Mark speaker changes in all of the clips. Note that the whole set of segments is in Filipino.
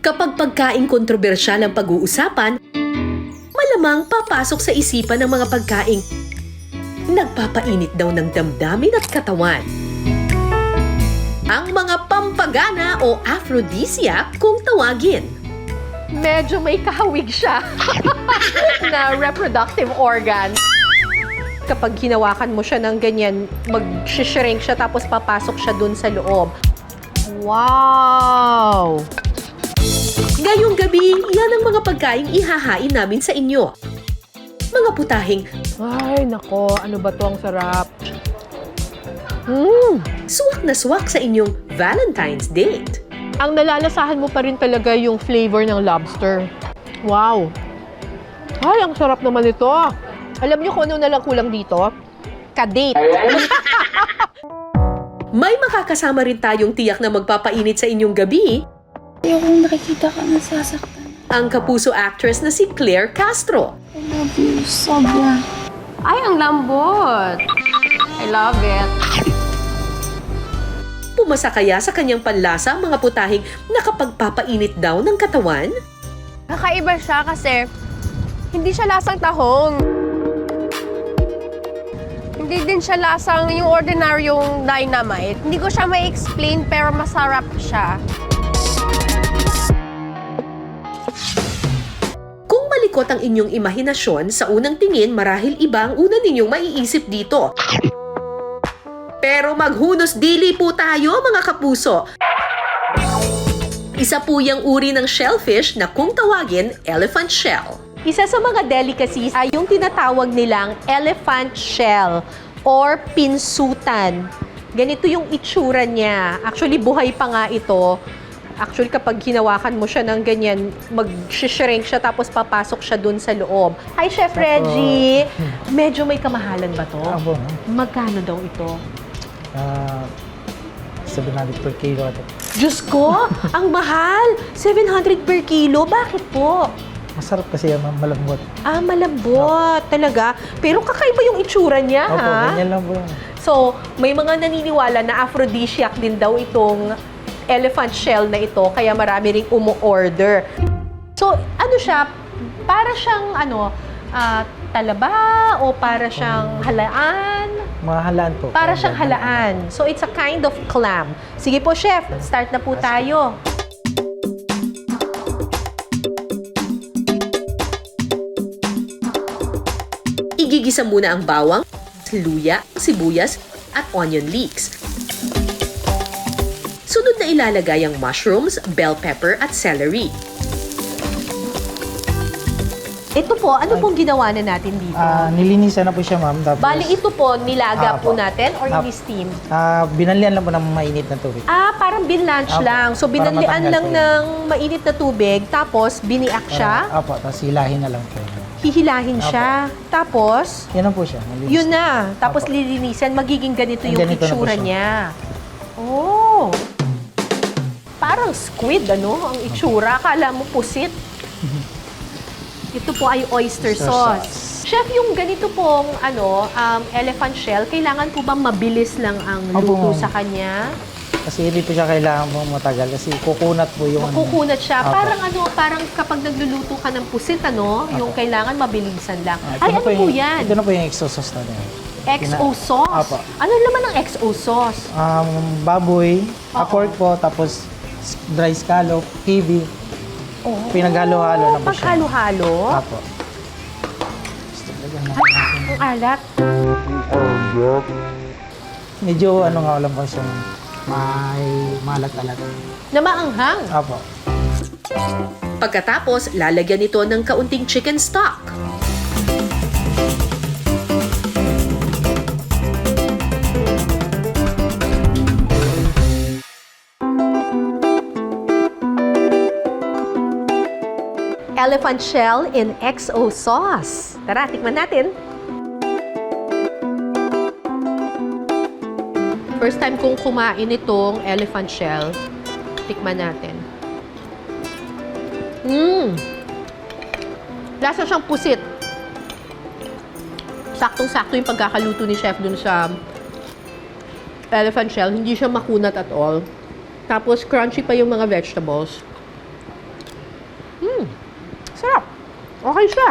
Speaker 1: Kapag pagkaing kontrobersyal ang pag-uusapan, malamang papasok sa isipan ng mga pagkaing nagpapainit daw ng damdamin at katawan. Ang mga pampagana o aphrodisiac kung tawagin.
Speaker 2: Medyo may kahawig siya na reproductive organ. Kapag hinawakan mo siya ng ganyan, mag-shrink siya tapos papasok siya dun sa loob. Wow!
Speaker 1: Ngayong gabi, yan ang mga pagkaing ihahain namin sa inyo. Mga putahing
Speaker 2: Ay, nako. Ano ba to? Ang sarap.
Speaker 1: suwak na suwak sa inyong Valentine's date.
Speaker 2: Ang nalalasahan mo pa rin talaga yung flavor ng lobster. Wow! Ay, ang sarap naman ito. Alam niyo kung ano na lang kulang dito? Kadate.
Speaker 1: May makakasama rin tayong tiyak na magpapainit sa inyong gabi,
Speaker 3: Ayokong nakikita ka nasasaktan.
Speaker 1: ang kapuso actress na si Claire Castro.
Speaker 3: I love you, sobra.
Speaker 2: Ay, ang lambot. I love it.
Speaker 1: Pumasa kaya sa kanyang panlasa ang mga putahing nakapagpapainit daw ng katawan?
Speaker 2: Kakaiba siya kasi hindi siya lasang tahong. Hindi din siya lasang yung ordinaryong dynamite. Hindi ko siya may explain pero masarap siya.
Speaker 1: Kung malikot ang inyong imahinasyon, sa unang tingin marahil iba ang una ninyong maiisip dito. Pero maghunos dili po tayo mga kapuso. Isa po yung uri ng shellfish na kung tawagin elephant shell.
Speaker 2: Isa sa mga delicacies ay yung tinatawag nilang elephant shell or pinsutan. Ganito yung itsura niya. Actually, buhay pa nga ito. Actually, kapag hinawakan mo siya ng ganyan, mag-shrink siya tapos papasok siya dun sa loob. Hi, Chef Reggie! Medyo may kamahalan ba to?
Speaker 4: Abo,
Speaker 2: Magkano daw ito?
Speaker 4: 700 per kilo ito.
Speaker 2: Diyos ko! Ang mahal! 700 per kilo. Bakit po?
Speaker 4: Masarap kasi yan, malambot.
Speaker 2: Ah, malambot. Talaga. Pero kakaiba yung itsura niya,
Speaker 4: Opo,
Speaker 2: ha?
Speaker 4: ganyan lang po yan.
Speaker 2: So, may mga naniniwala na aphrodisiac din daw itong elephant shell na ito, kaya marami ring umu-order. So, ano siya? Para siyang, talaba o para siyang halaan?
Speaker 4: Mahalaan po.
Speaker 2: Para siyang halaan. So, it's a kind of clam. Sige po, Chef. Start na po tayo.
Speaker 1: Igigisa muna ang bawang, luya, sibuyas, at onion leeks. Sunod na ilalagay ang mushrooms, bell pepper, at celery.
Speaker 2: Ito po, ano pong ginawa na natin dito?
Speaker 4: Nilinisan na po siya, ma'am. Tapos,
Speaker 2: Bali, ito po, nilaga po
Speaker 4: Apo.
Speaker 2: natin or
Speaker 4: Apo.
Speaker 2: ini-steam?
Speaker 4: binalian lang po ng mainit na tubig.
Speaker 2: Parang binlanch
Speaker 4: Apo.
Speaker 2: lang. So,
Speaker 4: Para
Speaker 2: binalian
Speaker 4: matanggal
Speaker 2: lang
Speaker 4: po yun.
Speaker 2: ng mainit na tubig, tapos biniak siya,
Speaker 4: Apo, tapos hilahin na lang po.
Speaker 2: hihilahin
Speaker 4: Apo.
Speaker 2: siya. Tapos,
Speaker 4: Yan lang po siya. malinis.
Speaker 2: yun na. Tapos
Speaker 4: Apo.
Speaker 2: lilinisan, magiging ganito yung
Speaker 4: Ganito na po
Speaker 2: itsura
Speaker 4: siya.
Speaker 2: niya. Oh! Parang squid, ang itsura. Akala mo pusit. Ito po ay oyster
Speaker 4: Oyster
Speaker 2: sauce. Chef, yung ganito pong elephant shell, kailangan po bang mabilis lang ang
Speaker 4: Opo,
Speaker 2: luto
Speaker 4: ma'am.
Speaker 2: sa kanya?
Speaker 4: Kasi hindi po siya kailangan po matagal. Kasi kukunat po yung...
Speaker 2: Makukunat siya.
Speaker 4: Apo.
Speaker 2: Parang kapag nagluluto ka ng pusit, yung kailangan mabilisan lang.
Speaker 4: Ito
Speaker 2: Ay,
Speaker 4: na
Speaker 2: ano po
Speaker 4: yung-
Speaker 2: yan?
Speaker 4: Ito na po yung exo sauce natin.
Speaker 2: XO sauce?
Speaker 4: Apo.
Speaker 2: Ano naman ang XO sauce?
Speaker 4: Baboy,
Speaker 2: Oo.
Speaker 4: pork po, tapos dry scallop, kiwi.
Speaker 2: Oh,
Speaker 4: Pinaghalo-halo na po siya.
Speaker 2: Paghalo-halo?
Speaker 4: Apo.
Speaker 2: Ang alat.
Speaker 4: Medyo nga lang po siya. May malat-alat.
Speaker 2: Na maanghang.
Speaker 4: Apo.
Speaker 1: Pagkatapos, lalagyan ito ng kaunting chicken stock.
Speaker 2: Elephant shell in XO sauce. Tara, tikman natin. First time kong kumain itong elephant shell. Tikman natin. Lasa siyang pusit. Saktong-sakto yung pagkakaluto ni chef dun sa elephant shell. Hindi siya makunat at all. Tapos crunchy pa yung mga vegetables. Okay siya.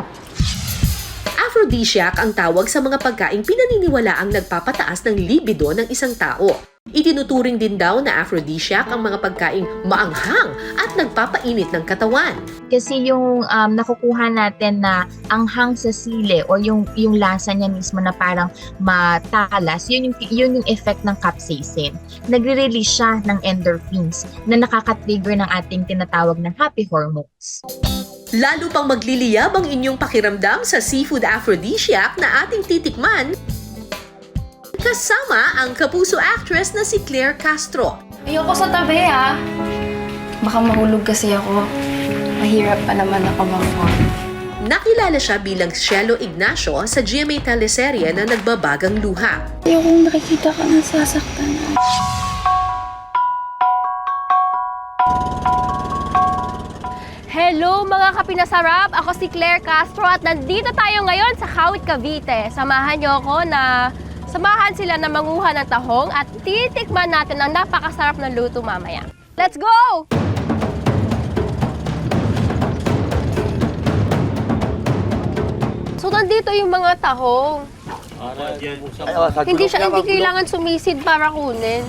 Speaker 1: Aphrodisiac ang tawag sa mga pagkaing pinaniniwalaang nagpapataas ng libido ng isang tao. Itinuturing din daw na aphrodisiac ang mga pagkaing maanghang at nagpapainit ng katawan.
Speaker 5: Kasi yung nakukuha natin na anghang sa sili or yung lasa niya mismo na parang matalas, yun yung effect ng capsaicin. Nagre-release siya ng endorphins na nakaka-trigger ng ating tinatawag na happy hormones.
Speaker 1: Lalo pang magliliyab ang inyong pakiramdam sa seafood aphrodisiac na ating titikman kasama ang kapuso actress na si Claire Castro.
Speaker 3: Ayoko sa tabi, ha? Baka mahulog kasi ako. Mahirap pa naman ako mag-phone.
Speaker 1: Nakilala siya bilang Cielo Ignacio sa GMA teleserye na Nagbabagang Luha.
Speaker 3: Ayokong nakikita ka nasasaktan.
Speaker 6: Hello mga kapinasarap! Ako si Claire Castro at nandito tayo ngayon sa Kawit, Cavite. Samahan niyo ako na samahan sila na manguha ng tahong at titikman natin ang napakasarap na luto mamaya. Let's go! So nandito yung mga tahong. Hindi kailangan sumisid para kunin.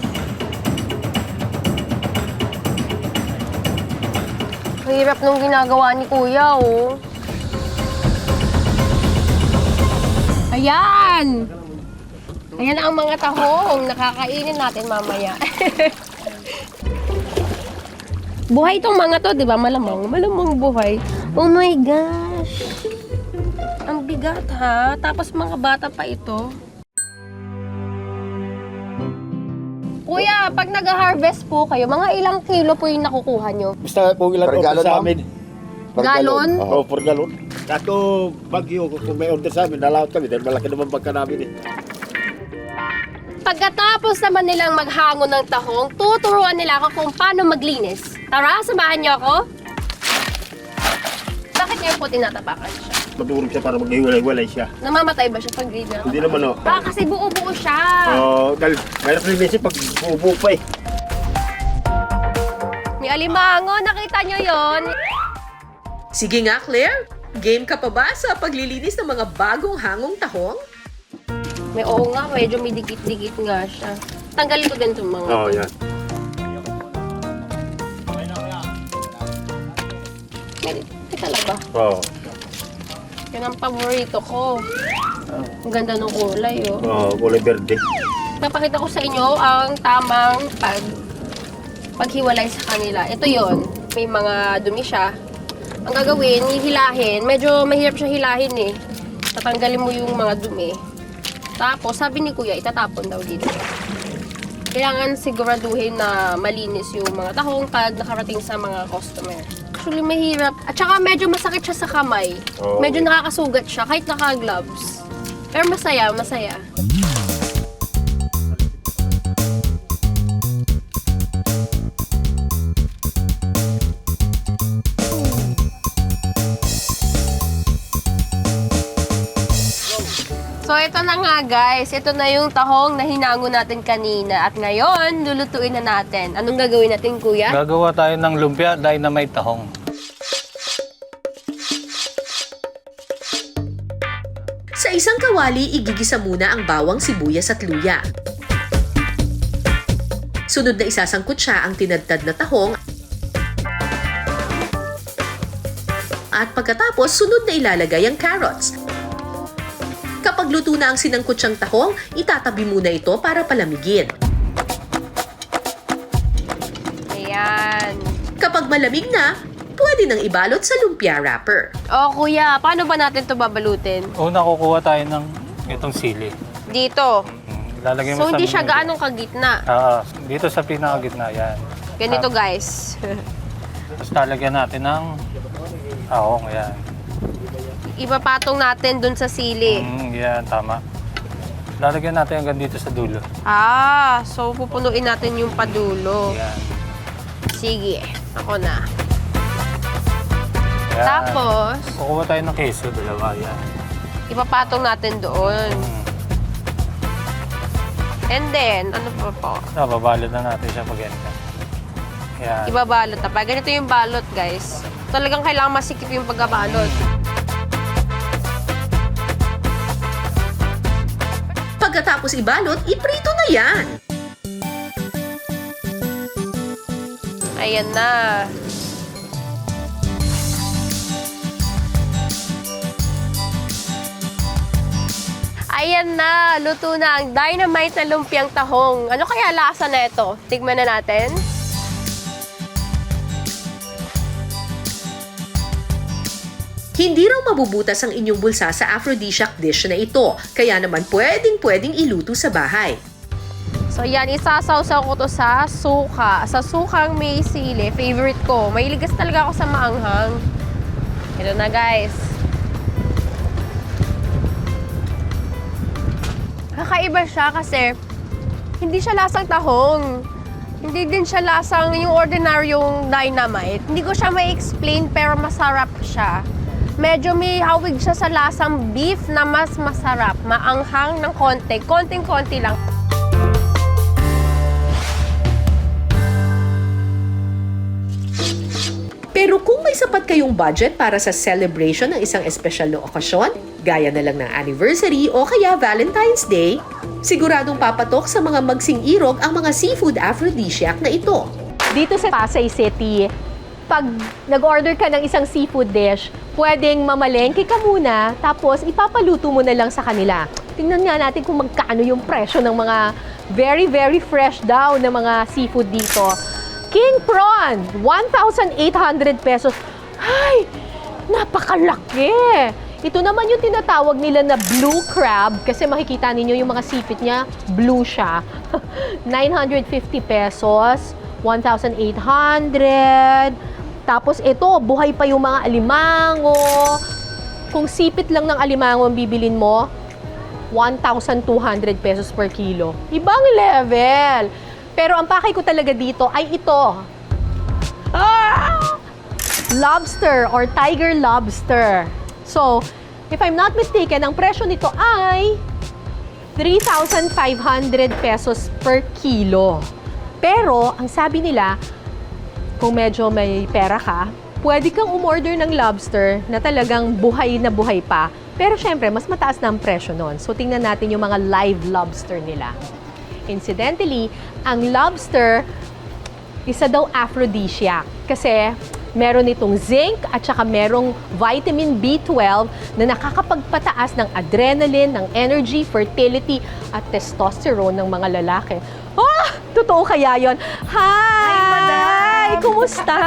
Speaker 6: Hirap nung ginagawa ni Kuya, oh. Ayan! Ayan ang mga tahong. Nakakainin natin mamaya. Buhay itong mga to, di ba? Malamang. Malamang buhay. Oh my gosh! Ang bigat, ha? Tapos mga bata pa ito. Kuya, pag nag-harvest po kayo, mga ilang kilo po yung nakukuha nyo?
Speaker 7: Basta kung ilang order sa amin.
Speaker 6: Galon?
Speaker 7: Oo, per galon. Kato bagyo, kung may order sa amin, nalawat kami dahil malaki naman pagka namin eh.
Speaker 6: Pagkatapos naman nilang maghangon ng tahong, tuturuan nila ako kung paano maglinis. Tara, samahan niyo ako. Bakit niyo po tinatapakan siya?
Speaker 7: Madurog siya para maghiwalay-walay siya.
Speaker 6: Namamatay ba siya pag ginagawa?
Speaker 7: Hindi naman oh.
Speaker 6: Kasi buo-buo siya.
Speaker 7: Dahil mayroon rin pag buo pa eh.
Speaker 6: May alimango, nakita niyo yon?
Speaker 1: Sige nga Claire, game ka pa ba sa paglilinis ng mga bagong hangong tahong?
Speaker 6: May oo nga, medyo may dikit-dikit nga siya. Tanggalin ko din itong mga
Speaker 7: Oo,
Speaker 6: to.
Speaker 7: yan.
Speaker 6: May talaga.
Speaker 7: Oo.
Speaker 6: Yan ang paborito ko. Ang ganda ng kulay, oh.
Speaker 7: Kulay berde.
Speaker 6: Papakita ko sa inyo ang tamang paghiwalay sa kanila. Ito yon, may mga dumi siya. Ang gagawin, hihilahin. Medyo mahirap siya hilahin eh. Tatanggalin mo yung mga dumi. Tapos, sabi ni Kuya, itatapon daw dito. Kailangan siguraduhin na malinis yung mga tahong pag nakarating sa mga customer. Actually, mahirap. At saka medyo masakit siya sa kamay.
Speaker 7: Oh.
Speaker 6: Medyo nakakasugat siya kahit naka-gloves. Pero masaya, masaya. So, ito na nga guys. Ito na yung tahong na hinango natin kanina. At ngayon, lulutuin na natin. Anong gagawin natin, Kuya?
Speaker 8: Gagawa tayo ng lumpia dahil na may tahong.
Speaker 1: Sa isang kawali, igigisa muna ang bawang, sibuyas at luya. Sunod na isasangkot siya ang tinadtad na tahong. At pagkatapos, sunod na ilalagay ang carrots. Kapag luto na ang sinangkot siyang tahong, itatabi muna ito para palamigin.
Speaker 6: Ayan.
Speaker 1: Kapag malamig na, pwede nang ibalot sa lumpia wrapper.
Speaker 6: Oh, Kuya, paano ba natin ito babalutin?
Speaker 8: Una, kukuha tayo ng itong sili.
Speaker 6: Dito.
Speaker 8: Lalagay mo
Speaker 6: So,
Speaker 8: sa
Speaker 6: hindi siya gaanong kagitna.
Speaker 8: dito sa pinakagitna, yan.
Speaker 6: Ganito, guys.
Speaker 8: Tapos lalagyan natin ng tahong, yan.
Speaker 6: Ipapatong natin dun sa sili.
Speaker 8: Yan, tama. Lalagyan natin hanggang dito sa dulo.
Speaker 6: So pupunuin natin yung padulo.
Speaker 8: Yan.
Speaker 6: Sige, ako na.
Speaker 8: Yan.
Speaker 6: Tapos,
Speaker 8: Kukuha tayo ng keso, dalawa, yan.
Speaker 6: ipapatong natin doon. And then, ano pa po?
Speaker 8: Babalot na natin siya pag ganito. Yan.
Speaker 6: Ibabalot na pa. Ganito yung balot, guys. Talagang kailangan masikip yung pagkabalot.
Speaker 1: Pagkatapos ibalot, iprito na yan.
Speaker 6: Ayan na. Ayan na, luto na ang dynamite na lumpiang tahong. Ano kaya lasa na ito? Tignan na natin.
Speaker 1: Hindi raw mabubutas ang inyong bulsa sa aphrodisiac dish na ito, kaya naman pwedeng iluto sa bahay.
Speaker 6: So yan, isasawsaw ko to sa suka. Sa sukang may sili, favorite ko. Mahilig kasi talaga ako sa maanghang. Ito na guys. Kakaiba siya kasi hindi siya lasang tahong. Hindi din siya lasang yung ordinaryong dynamite. Hindi ko siya ma-explain pero masarap siya. Medyo may hawig siya sa lasang beef na mas masarap. Maanghang ng konti. Konting-konti lang.
Speaker 1: Pero kung may sapat kayong budget para sa celebration ng isang espesyal na okasyon, gaya na lang ng anniversary o kaya Valentine's Day, siguradong papatok sa mga magsing-irog ang mga seafood aphrodisiac na ito.
Speaker 2: Dito sa Pasay City, pag nag-order ka ng isang seafood dish, pwedeng mamalengke ka muna, tapos ipapaluto mo na lang sa kanila. Tingnan nga natin kung magkano yung presyo ng mga very, very fresh daw na mga seafood dito. King prawn, 1,800 pesos. Ay, napakalaki! Ito naman yung tinatawag nila na blue crab kasi makikita ninyo yung mga sipit niya, blue siya. 950 pesos, 1,800. Tapos ito, buhay pa yung mga alimango. Kung sipit lang ng alimango ang bibilin mo, 1,200 pesos per kilo. Ibang level! Pero ang pakay ko talaga dito ay ito. Lobster or tiger lobster. So, if I'm not mistaken, ang presyo nito ay 3,500 pesos per kilo. Pero, ang sabi nila, kung medyo may pera ka, pwede kang umorder ng lobster na talagang buhay na buhay pa. Pero syempre, mas mataas na ang presyo nun. So, tingnan natin yung mga live lobster nila. Incidentally, ang lobster, isa daw aphrodisiac. Kasi meron itong zinc at saka merong vitamin B12 na nakakapagpataas ng adrenaline, ng energy, fertility, at testosterone ng mga lalaki. Ah! Totoo kaya yon? Hi! Kumusta?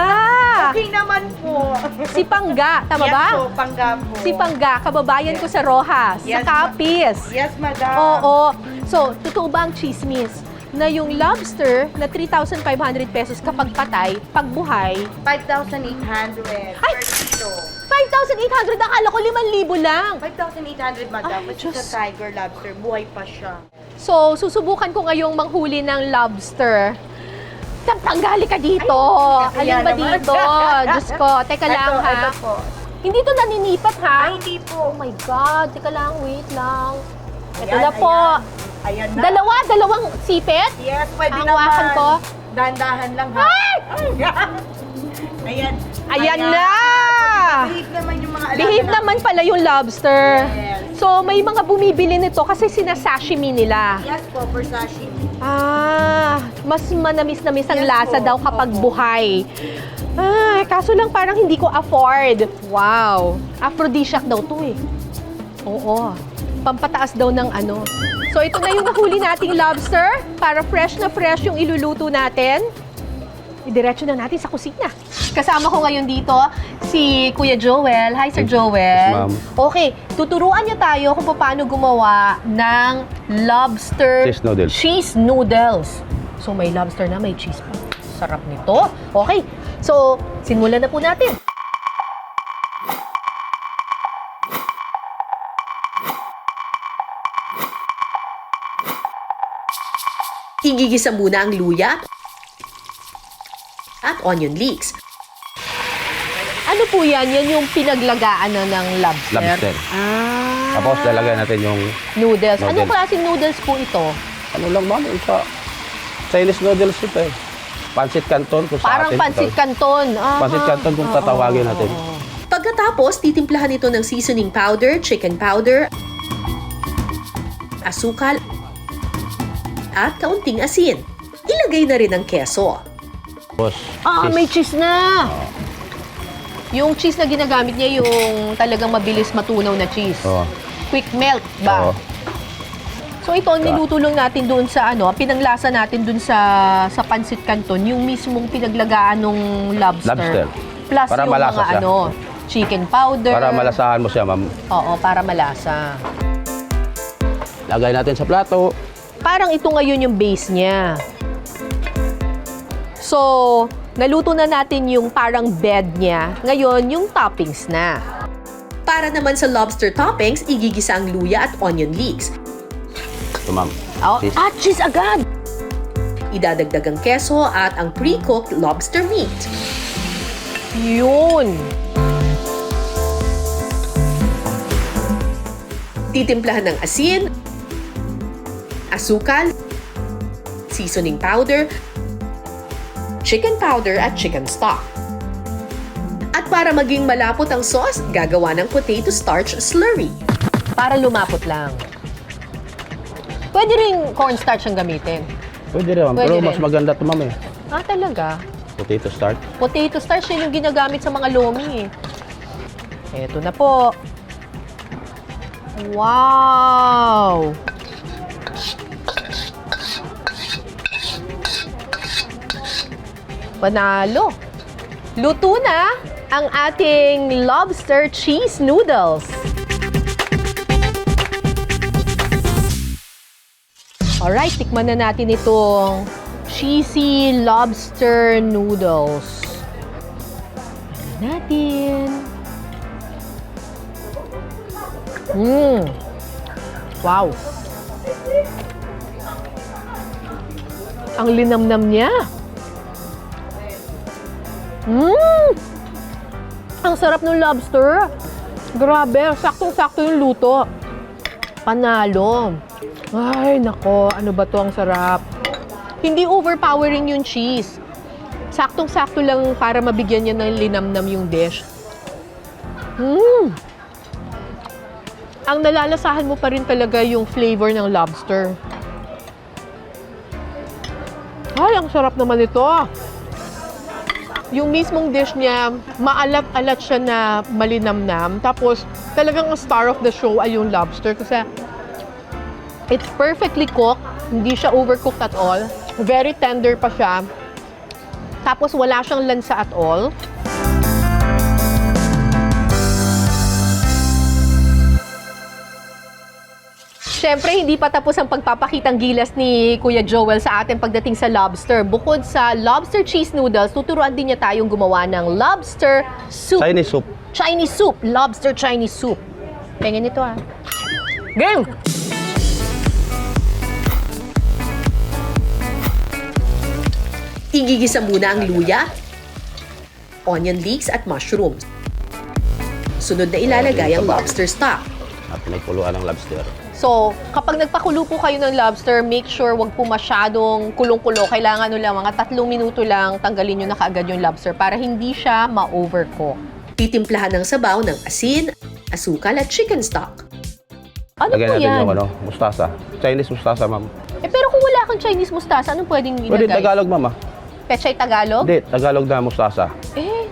Speaker 9: Okay naman po.
Speaker 2: Si Pangga, tama ba?
Speaker 9: Yes po, Pangga po.
Speaker 2: Si Pangga, kababayan ko sa Rojas, sa
Speaker 9: Yes,
Speaker 2: Capiz.
Speaker 9: Yes, madam.
Speaker 2: Oo. So, totoo ba ang chismis na yung lobster na 3,500 pesos kapag patay, pag buhay,
Speaker 9: 5,800
Speaker 2: Ay!
Speaker 9: per kilo.
Speaker 2: 5,800? Akala ko 5,000 lang.
Speaker 9: 5,800, madam.
Speaker 2: Ay,
Speaker 9: Which is a
Speaker 2: Diyos.
Speaker 9: tiger lobster. Buhay pa siya.
Speaker 2: So, susubukan ko ngayong manghuli ng lobster. Tanggali ka dito.
Speaker 9: Ay,
Speaker 2: Alin ba
Speaker 9: naman.
Speaker 2: dito? Diyos ko. Teka lang, ha?
Speaker 9: Ito po.
Speaker 2: Hindi to naninipat, ha?
Speaker 9: Ay, hindi po.
Speaker 2: Oh my God. Teka lang, wait lang. Ito
Speaker 9: Ayan,
Speaker 2: na po.
Speaker 9: Ayan na.
Speaker 2: Dalawang sipit?
Speaker 9: Yes, pwede
Speaker 2: Ang
Speaker 9: naman.
Speaker 2: hawakan ko.
Speaker 9: Dahan-dahan lang, ha? Ayan.
Speaker 2: Ayan na!
Speaker 9: Behave naman yung mga alaga
Speaker 2: Behave
Speaker 9: natin.
Speaker 2: naman pala yung lobster.
Speaker 9: Yes.
Speaker 2: So, may mga bumibili nito kasi sinasashimi nila.
Speaker 9: Yes po, for sashimi.
Speaker 2: Ah, mas manamis-namis ang
Speaker 9: Yes
Speaker 2: lasa
Speaker 9: po.
Speaker 2: daw kapag
Speaker 9: Opo.
Speaker 2: buhay. Ah, kaso lang parang hindi ko afford. Wow. Aphrodisiac daw to eh. Oo. Pampataas daw ng ano. So, ito na yung nahuli nating lobster para fresh na fresh yung iluluto natin. Idiretso na natin sa kusina. Kasama ko ngayon dito si Kuya Joel. Hi, Sir Joel.
Speaker 10: Ma'am.
Speaker 2: Okay, tuturuan niya tayo kung paano gumawa ng lobster
Speaker 10: Cheese noodles.
Speaker 2: cheese noodles. So, may lobster na, may cheese pa. Sarap nito. Okay, so, simulan na po natin.
Speaker 1: Igigisa muna ang luya at onion leeks.
Speaker 2: Ano po yan? Yan yung pinaglagaan na ng lobster?
Speaker 10: Lobster.
Speaker 2: Ah.
Speaker 10: Tapos lalagay natin yung
Speaker 2: Noodles. Anong
Speaker 10: Noodles.
Speaker 2: klaseng noodles po ito?
Speaker 10: ano lang ma'am, isa Chinese noodles ito eh. Pancit Canton kung sa
Speaker 2: Parang
Speaker 10: atin.
Speaker 2: pancit canton. Aha.
Speaker 10: Pancit Canton kung tatawagin natin.
Speaker 1: Pagkatapos, titimplahan ito ng seasoning powder, chicken powder, asukal, at kaunting asin. Ilagay na rin ang keso.
Speaker 10: Boss,
Speaker 2: May cheese na! Yung cheese na ginagamit niya, yung talagang mabilis matunaw na cheese.
Speaker 10: Oo.
Speaker 2: Quick melt ba?
Speaker 10: Oo.
Speaker 2: So ito, ang niluto lang natin doon sa pinanglasa natin doon sa Pancit Canton, yung mismong pinaglagaan ng lobster. Plus
Speaker 10: Para
Speaker 2: yung
Speaker 10: malasa
Speaker 2: mga
Speaker 10: siya.
Speaker 2: chicken powder.
Speaker 10: Para malasahan mo siya, ma'am.
Speaker 2: Oo, para malasa.
Speaker 10: Lagay natin sa plato.
Speaker 2: Parang ito ngayon yung base niya. So, naluto na natin yung parang bed niya. Ngayon, yung toppings na.
Speaker 1: Para naman sa lobster toppings, igigisa ang luya at onion leeks.
Speaker 10: Ito, ma'am.
Speaker 2: Oh,
Speaker 10: Cheese.
Speaker 2: cheese agad!
Speaker 1: Idadagdag ang keso at ang pre-cooked lobster meat.
Speaker 2: Yun!
Speaker 1: Titimplahan ng asin, asukal, seasoning powder, chicken powder at chicken stock. At para maging malapot ang sauce, gagawa ng potato starch slurry.
Speaker 2: Para lumapot lang. Pwede rin cornstarch ang gamitin.
Speaker 10: Pwede rin, ma'am.
Speaker 2: Pwede
Speaker 10: Pero mas
Speaker 2: rin.
Speaker 10: maganda ito, ma'am, eh.
Speaker 2: Talaga?
Speaker 10: Potato starch.
Speaker 2: Potato starch yun yung ginagamit sa mga lomi. Eto na po. Wow! Panalo! Luto na ang ating lobster cheese noodles. Alright, tikman na natin itong cheesy lobster noodles. Natin. Wow. Ang linamnam niya. Ang sarap ng lobster. Grabe, saktong-sakto yung luto. Panalo. Ay, nako, ano ba to, ang sarap. Hindi overpowering yung cheese. Saktong-sakto lang para mabigyan niya ng linamnam yung dish. Ang nalalasahan mo pa rin talaga yung flavor ng lobster. Ay, ang sarap naman ito. Yung mismong dish niya, maalat-alat siya na malinamnam. Tapos, talagang ang star of the show ay yung lobster. Kasi, it's perfectly cooked. Hindi siya overcooked at all. Very tender pa siya. Tapos, wala siyang lansa at all. Siyempre, hindi pa tapos ang pagpapakitang gilas ni Kuya Joel sa atin pagdating sa lobster. Bukod sa lobster cheese noodles, tuturuan din niya tayong gumawa ng lobster soup.
Speaker 10: Chinese soup.
Speaker 2: Chinese soup. Lobster Chinese soup. Pengen ito Game!
Speaker 1: Igigisa muna ang luya, onion leeks at mushrooms. Sunod na ilalagay ang lobster stock.
Speaker 10: At pinagkuluan ng lobster.
Speaker 2: So, kapag nagpakulo po kayo ng lobster, make sure wag po masyadong kulong-kulo. Kailangan lang, mga 3 minuto lang, tanggalin nyo na kaagad yung lobster para hindi siya ma-overcook.
Speaker 1: Titimplahan ng sabaw ng asin, asukal at chicken stock.
Speaker 2: Ano
Speaker 10: Lagyan
Speaker 2: po
Speaker 10: natin
Speaker 2: yan?
Speaker 10: yung mustasa. Chinese mustasa, ma'am.
Speaker 2: Pero kung wala kang Chinese mustasa, anong pwedeng ilagay?
Speaker 10: Pwede Tagalog, ma'am, ah.
Speaker 2: Pechay Tagalog?
Speaker 10: Hindi, Tagalog na mustasa.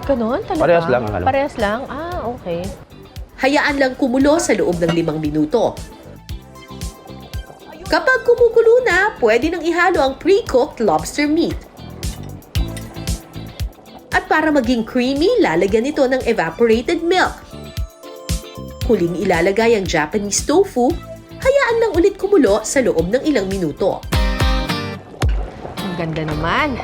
Speaker 2: Ganun talaga?
Speaker 10: Parehas lang ang ano.
Speaker 2: Parehas lang? Okay.
Speaker 1: Hayaan lang kumulo sa loob ng 5 minuto. Kapag kumukulo na, pwede nang ihalo ang pre-cooked lobster meat. At para maging creamy, lalagyan ito ng evaporated milk. Huling ilalagay ang Japanese tofu, hayaan lang ulit kumulo sa loob ng ilang minuto.
Speaker 2: Ang ganda naman.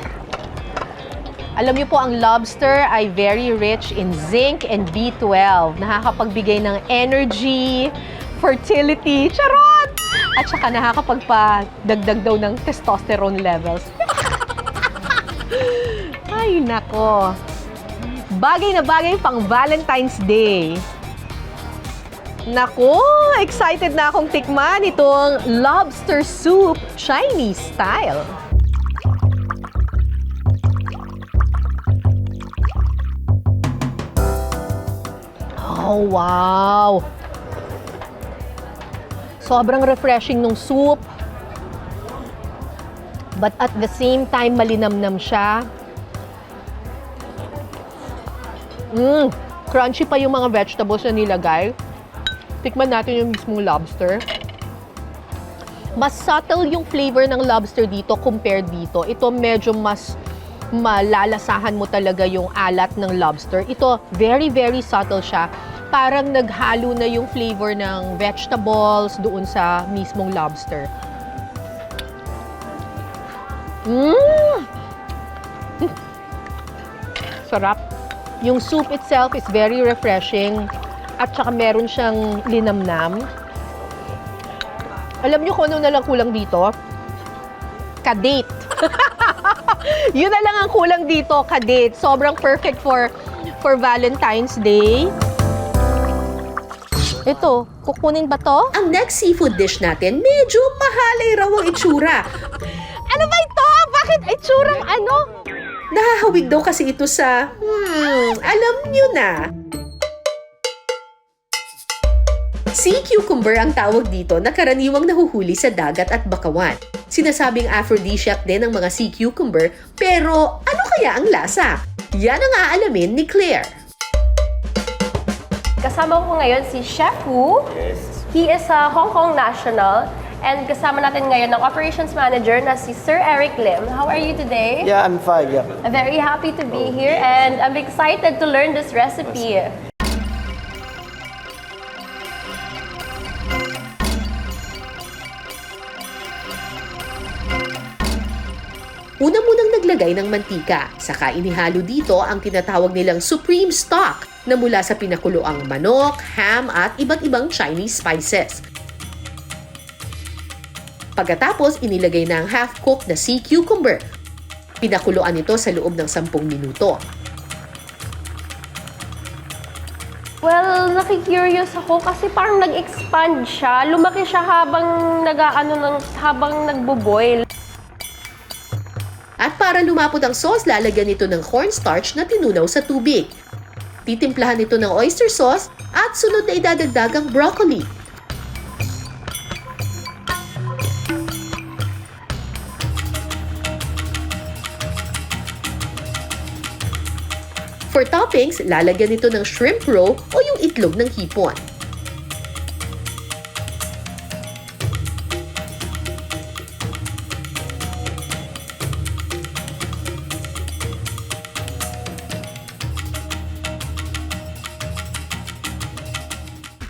Speaker 2: Alam niyo po, ang lobster ay very rich in zinc and B12. Nakakapagbigay ng energy, fertility, charot! At saka nakakapagpadagdag daw ng testosterone levels. Ay, nako. Bagay na bagay pang Valentine's Day. Nako, excited na akong tikman itong lobster soup Chinese style. Oh, wow! Sobrang refreshing ng soup. But at the same time, malinamnam siya. Crunchy pa yung mga vegetables na nilagay. Tikman natin yung mismong lobster. Mas subtle yung flavor ng lobster dito compared dito. Ito medyo mas malalasahan mo talaga yung alat ng lobster. Ito, very, very subtle siya. Parang naghalo na yung flavor ng vegetables doon sa mismong lobster. Sarap. Yung soup itself is very refreshing at saka meron siyang linamnam. Alam niyo kung ano na lang kulang dito? Kadate. Yun na lang ang kulang dito, kadate. Sobrang perfect for Valentine's Day. Ito, kukunin ba to?
Speaker 1: Ang next seafood dish natin, medyo mahalay raw ang itsura.
Speaker 2: Ano ba ito? Bakit itsurang ano?
Speaker 1: Nahahawig daw kasi ito sa, alam nyo na. Sea cucumber ang tawag dito na karaniwang nahuhuli sa dagat at bakawan. Sinasabing aphrodisiac din ang mga sea cucumber, pero ano kaya ang lasa? Yan ang aalamin ni Claire.
Speaker 6: Kasama ko ngayon si Chef Wu. He is a Hong Kong national. And kasama natin ngayon ang operations manager na si Sir Eric Lim. How are you today?
Speaker 4: Yeah, I'm fine, yeah.
Speaker 6: I'm very happy to be here and I'm excited to learn this recipe.
Speaker 1: Una munang naglagay ng mantika, saka inihalo dito ang tinatawag nilang supreme stock na mula sa pinakuloang manok, ham at iba't ibang Chinese spices. Pagkatapos, inilagay na ang half-cooked na sea cucumber. Pinakuluan ito sa loob ng 10 minuto.
Speaker 6: Well, nakikurious ako kasi parang nag-expand siya. Lumaki siya habang habang nagbo-boil.
Speaker 1: At para lumapot ang sauce, lalagyan ito ng cornstarch na tinunaw sa tubig. Titimplahan ito ng oyster sauce at sunod na idadagdag ang broccoli. For toppings, lalagyan ito ng shrimp roe o yung itlog ng hipon.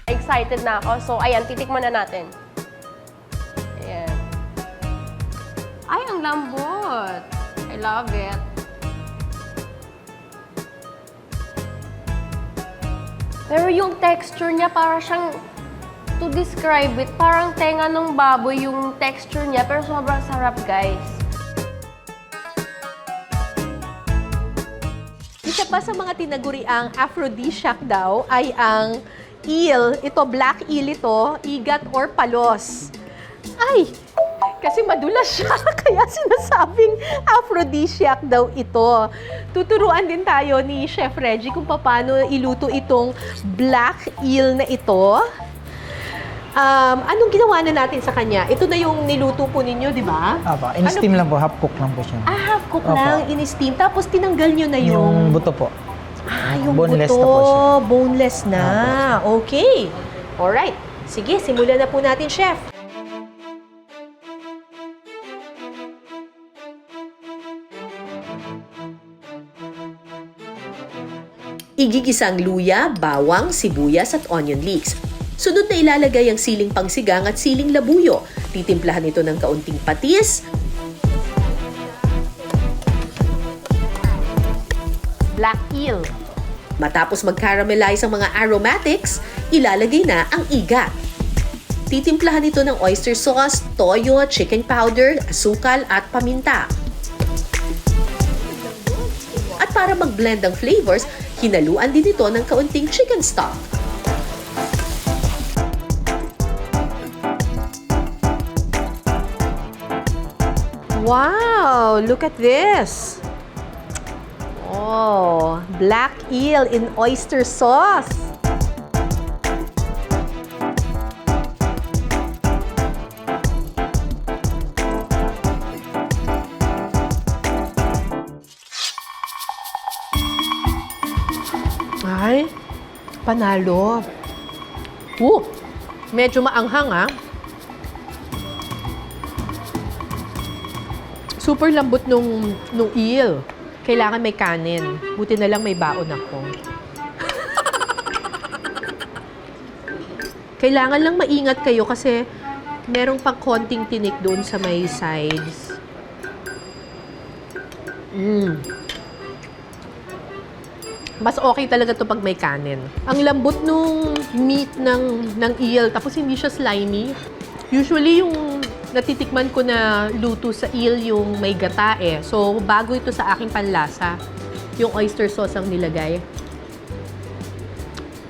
Speaker 6: Excited na ako. So, ayan, titikman na natin. Ayan. Ay, ang lambot. I love it. Pero yung texture niya, para siyang, to describe it, parang tenga ng baboy yung texture niya, pero sobrang sarap, guys.
Speaker 2: Isa pa sa mga tinaguriang aphrodisiac daw ay ang eel. Ito, black eel ito, igat or palos. Ay, kasi madulas siya, kaya sinasabing aphrodisiac daw ito. Tuturuan din tayo ni Chef Reggie kung paano iluto itong black eel na ito. Anong ginawa na natin sa kanya? Ito na yung niluto po ninyo, di ba?
Speaker 4: Apa, in-steam lang po, half-cook lang po siya.
Speaker 2: Half cook
Speaker 4: Opo.
Speaker 2: lang, in-steam. Tapos tinanggal nyo na
Speaker 4: Yung buto po.
Speaker 2: yung
Speaker 4: boneless
Speaker 2: buto.
Speaker 4: na po siya.
Speaker 2: Boneless na. Okay. Alright. Sige, simulan na po natin, Chef.
Speaker 1: Igigisa ang luya, bawang, sibuyas at onion leeks. Sunod na ilalagay ang siling pangsigang at siling labuyo. Titimplahan ito ng kaunting patis,
Speaker 2: Black eel.
Speaker 1: matapos mag-caramelize ang mga aromatics, ilalagay na ang igat. Titimplahan ito ng oyster sauce, toyo, chicken powder, asukal at paminta. At para mag-blend ang flavors, hinaluan din ito ng kaunting chicken stock.
Speaker 2: Wow! Look at this. Oh, black eel in oyster sauce. Ay, panalo. Medyo maanghang ah. Super lambot nung eel. Kailangan may kanin. Buti na lang may baon ako. Kailangan lang maingat kayo kasi merong pang konting tinik doon sa may sides. Mas okay talaga to pag may kanin. Ang lambot nung meat ng eel, tapos hindi siya slimy. Usually yung natitikman ko na luto sa eel yung may gata eh. So bago ito sa aking panlasa, yung oyster sauce ang nilagay.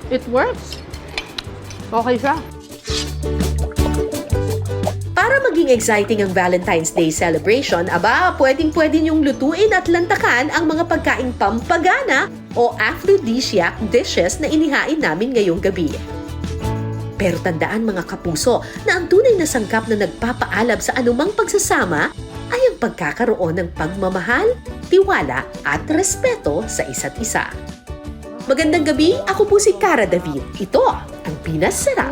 Speaker 2: It works. Okay siya.
Speaker 1: Para maging exciting ang Valentine's Day celebration, pwedeng-pwede niyong lutuin at lantakan ang mga pagkaing pampagana o aphrodisiac dishes na inihain namin ngayong gabi. Pero tandaan mga kapuso na ang tunay na sangkap na nagpapaalab sa anumang pagsasama ay ang pagkakaroon ng pagmamahal, tiwala at respeto sa isa't isa. Magandang gabi, ako po si Cara David. Ito ang Pinas Sarap.